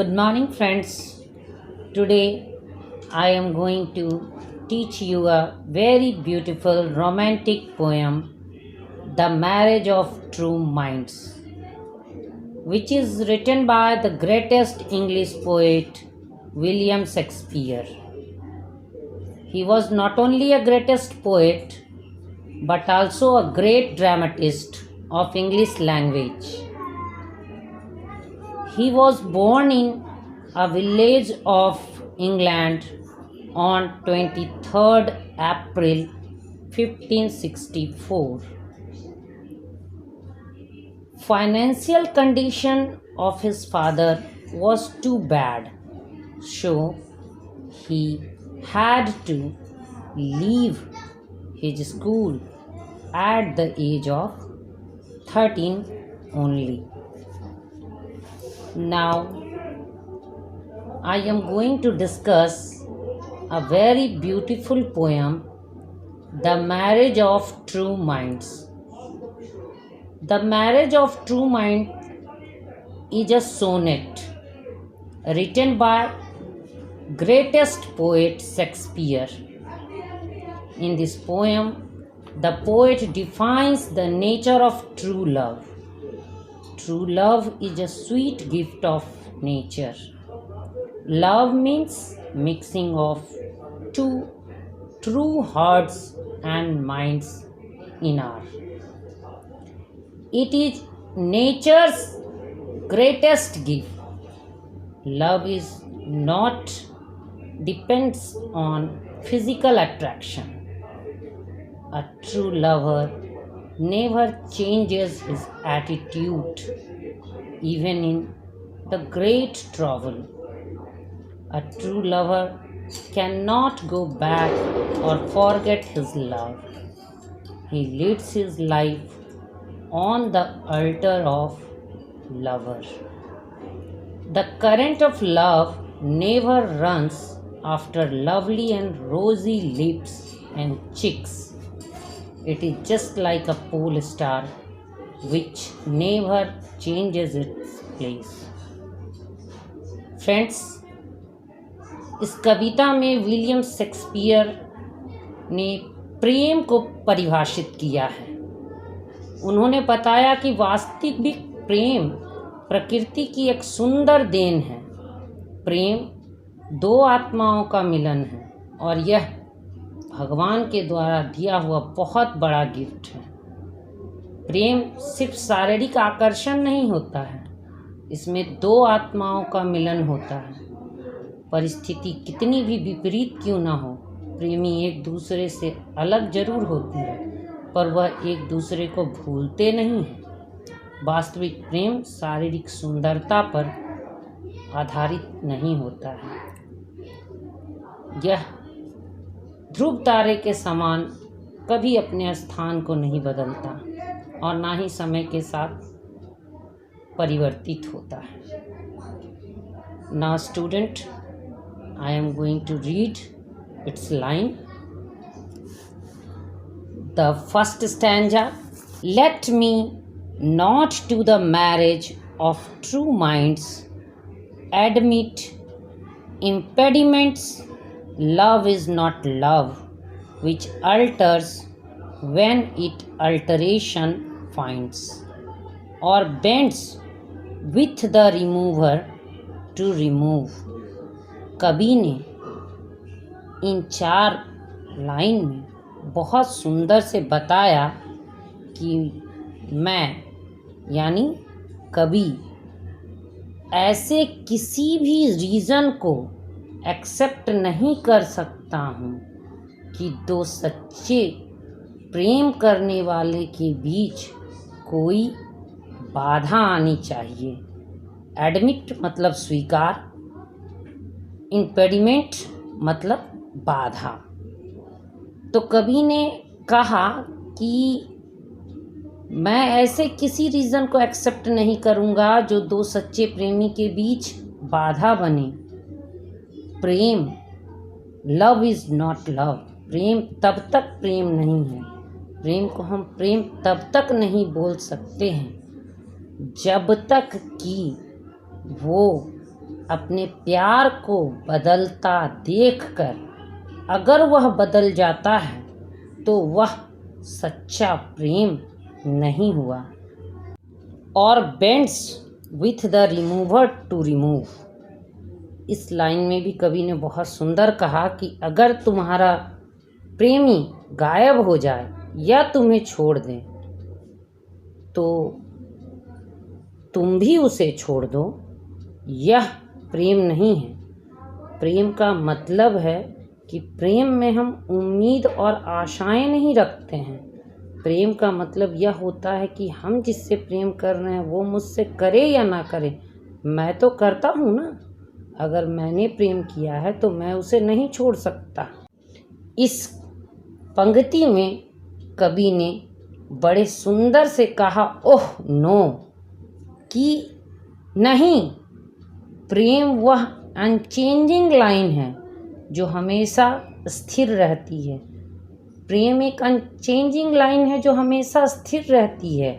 Good morning, friends. Today I am going to teach you a very beautiful romantic poem, The Marriage of True Minds, which is written by the greatest English poet, William Shakespeare. He was not only a greatest poet but also a great dramatist of English language. He was born in a village of England on 23rd April 1564. Financial condition of his father was too bad, so he had to leave his school at the age of 13 only. Now I am going to discuss a very beautiful poem, The Marriage of True Minds. The Marriage of True Mind is a sonnet written by greatest poet Shakespeare. In this poem, the poet defines the nature of true love. True love is a sweet gift of nature. Love means mixing of two true hearts and minds in our. It is nature's greatest gift. Love is not depends on physical attraction. A true lover never changes his attitude, even in the great trouble. A true lover cannot go back or forget his love. He leads his life on the altar of lover. The current of love never runs after lovely and rosy lips and cheeks. It is just like a pole star which never changes its place. Friends, इस कविता में William Shakespeare ने प्रेम को परिभाषित किया है। उन्होंने बताया कि वास्तविक प्रेम प्रकृति की एक सुंदर देन है। प्रेम दो आत्माओं का मिलन है और यह भगवान के द्वारा दिया हुआ बहुत बड़ा गिफ्ट है। प्रेम सिर्फ शारीरिक आकर्षण नहीं होता है, इसमें दो आत्माओं का मिलन होता है। परिस्थिति कितनी भी विपरीत क्यों ना हो, प्रेमी एक दूसरे से अलग जरूर होती है, पर वह एक दूसरे को भूलते नहीं हैं। वास्तविक प्रेम शारीरिक सुंदरता पर आधारित नहीं होता है। यह ध्रुव तारे के समान कभी अपने स्थान को नहीं बदलता और ना ही समय के साथ परिवर्तित होता है। Now student, I am going to read its line. The first stanza. Let me not to the marriage of true minds admit impediments. Love is not love which alters when it alteration finds, or bends with the remover to remove. कवि ने इन 4 line में बहुत सुंदर से बताया कि मैं यानी कवि ऐसे किसी भी रीज़न को एक्सेप्ट नहीं कर सकता हूँ कि दो सच्चे प्रेम करने वाले के बीच कोई बाधा आनी चाहिए। एडमिट मतलब स्वीकार, इम्पेडिमेंट मतलब बाधा। तो कवि ने कहा कि मैं ऐसे किसी रीज़न को एक्सेप्ट नहीं करूँगा जो दो सच्चे प्रेमी के बीच बाधा बने। प्रेम, लव इज़ नॉट लव, प्रेम तब तक प्रेम नहीं है। प्रेम को हम प्रेम तब तक नहीं बोल सकते हैं जब तक कि वो अपने प्यार को बदलता देखकर अगर वह बदल जाता है तो वह सच्चा प्रेम नहीं हुआ। और bends with the remover to remove, इस लाइन में भी कवि ने बहुत सुंदर कहा कि अगर तुम्हारा प्रेमी गायब हो जाए या तुम्हें छोड़ दे तो तुम भी उसे छोड़ दो, यह प्रेम नहीं है। प्रेम का मतलब है कि प्रेम में हम उम्मीद और आशाएं नहीं रखते हैं। प्रेम का मतलब यह होता है कि हम जिससे प्रेम कर रहे हैं वो मुझसे करे या ना करे, मैं तो करता हूँ ना। अगर मैंने प्रेम किया है तो मैं उसे नहीं छोड़ सकता। इस पंक्ति में कवि ने बड़े सुंदर से कहा, ओह नो, कि नहीं, प्रेम वह अनचेंजिंग लाइन है जो हमेशा स्थिर रहती है। प्रेम एक अनचेंजिंग लाइन है जो हमेशा स्थिर रहती है।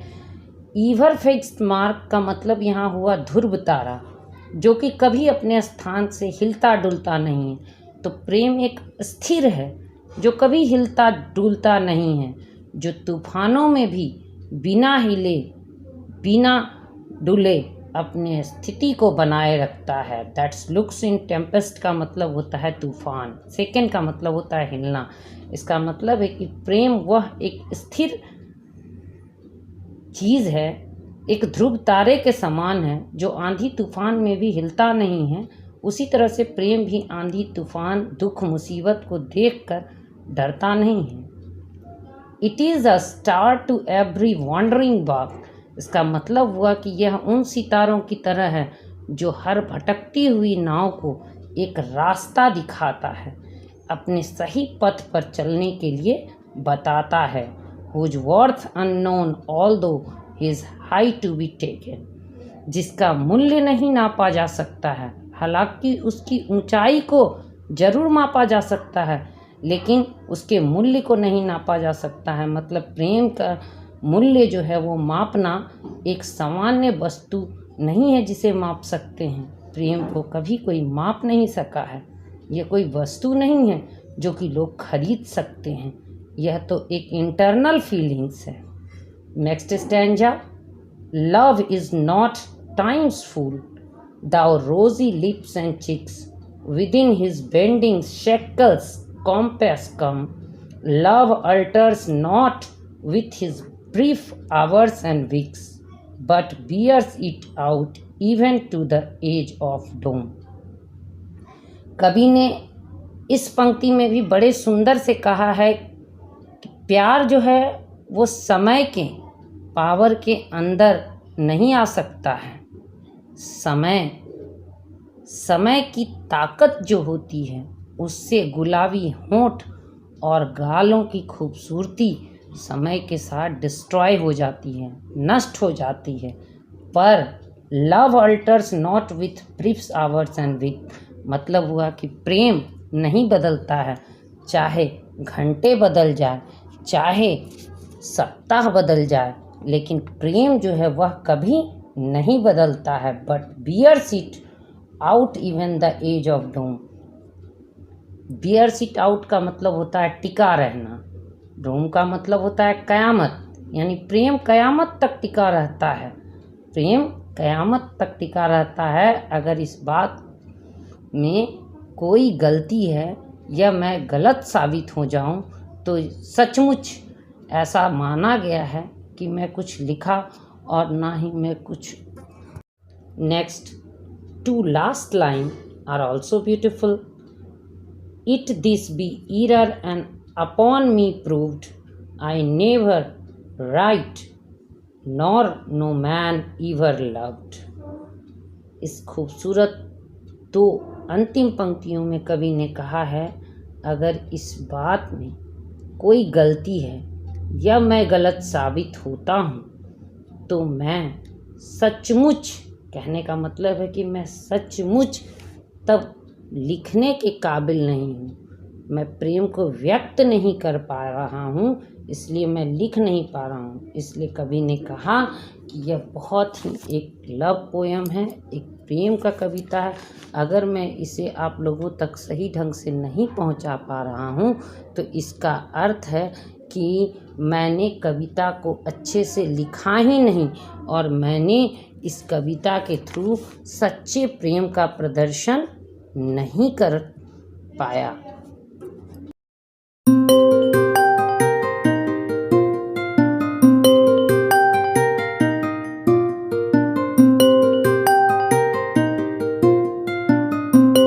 ईवर फिक्स्ड मार्क का मतलब यहाँ हुआ ध्रुव तारा, जो कि कभी अपने स्थान से हिलता डुलता नहीं है। तो प्रेम एक स्थिर है जो कभी हिलता डुलता नहीं है, जो तूफानों में भी बिना हिले बिना डुले अपने स्थिति को बनाए रखता है। दैट्स लुक्स इन टेम्पेस्ट का मतलब होता है तूफान, सेकेंड का मतलब होता है हिलना। इसका मतलब है कि प्रेम वह एक स्थिर चीज़ है, एक ध्रुव तारे के समान है जो आंधी तूफान में भी हिलता नहीं है। उसी तरह से प्रेम भी आंधी तूफान दुख मुसीबत को देखकर डरता नहीं है। It is a star to every wandering bird, इसका मतलब हुआ कि यह उन सितारों की तरह है जो हर भटकती हुई नाव को एक रास्ता दिखाता है, अपने सही पथ पर चलने के लिए बताता है। whose worth unknown although his high to be taken, जिसका मूल्य नहीं नापा जा सकता है, हालांकि उसकी ऊंचाई को जरूर मापा जा सकता है लेकिन उसके मूल्य को नहीं नापा जा सकता है। मतलब प्रेम का मूल्य जो है वो मापना एक सामान्य वस्तु नहीं है जिसे माप सकते हैं। प्रेम को कभी कोई माप नहीं सका है। यह कोई वस्तु नहीं है जो कि लोग खरीद सकते हैं, यह तो एक इंटरनल फीलिंग्स है। Next stanza, love is not times fool, though rosy lips and cheeks, within his bending sickle's compass come, love alters not with his brief hours and weeks, but bears it out even to the age of dawn। कवि ने इस पंक्ति में भी बड़े सुंदर से कहा है कि प्यार जो है वो समय के पावर के अंदर नहीं आ सकता है। समय की ताकत जो होती है उससे गुलाबी होंठ और गालों की खूबसूरती समय के साथ डिस्ट्रॉय हो जाती है, नष्ट हो जाती है। पर love alters not with brief hours and weeks, मतलब हुआ कि प्रेम नहीं बदलता है, चाहे घंटे बदल जाए, चाहे सप्ताह बदल जाए, लेकिन प्रेम जो है वह कभी नहीं बदलता है। But bears it out even the edge of doom. Bears it out का मतलब होता है टिका रहना, डूम का मतलब होता है कयामत, यानी प्रेम कयामत तक टिका रहता है। प्रेम कयामत तक टिका रहता है। अगर इस बात में कोई गलती है या मैं गलत साबित हो जाऊं तो सचमुच ऐसा माना गया है कि मैं कुछ लिखा और ना ही मैं कुछ। Next to last line are also beautiful. It this be error and upon me proved, I never right nor no man ever loved। इस खूबसूरत दो अंतिम पंक्तियों में कवि ने कहा है, अगर इस बात में कोई गलती है या मैं गलत साबित होता हूँ तो मैं सचमुच, कहने का मतलब है कि मैं सचमुच तब लिखने के काबिल नहीं हूँ, मैं प्रेम को व्यक्त नहीं कर पा रहा हूँ इसलिए मैं लिख नहीं पा रहा हूँ। इसलिए कवि ने कहा कि यह बहुत ही एक लव पोयम है, एक प्रेम का कविता है। अगर मैं इसे आप लोगों तक सही ढंग से नहीं पहुंचा पा रहा हूं तो इसका अर्थ है कि मैंने कविता को अच्छे से लिखा ही नहीं और मैंने इस कविता के थ्रू सच्चे प्रेम का प्रदर्शन नहीं कर पाया।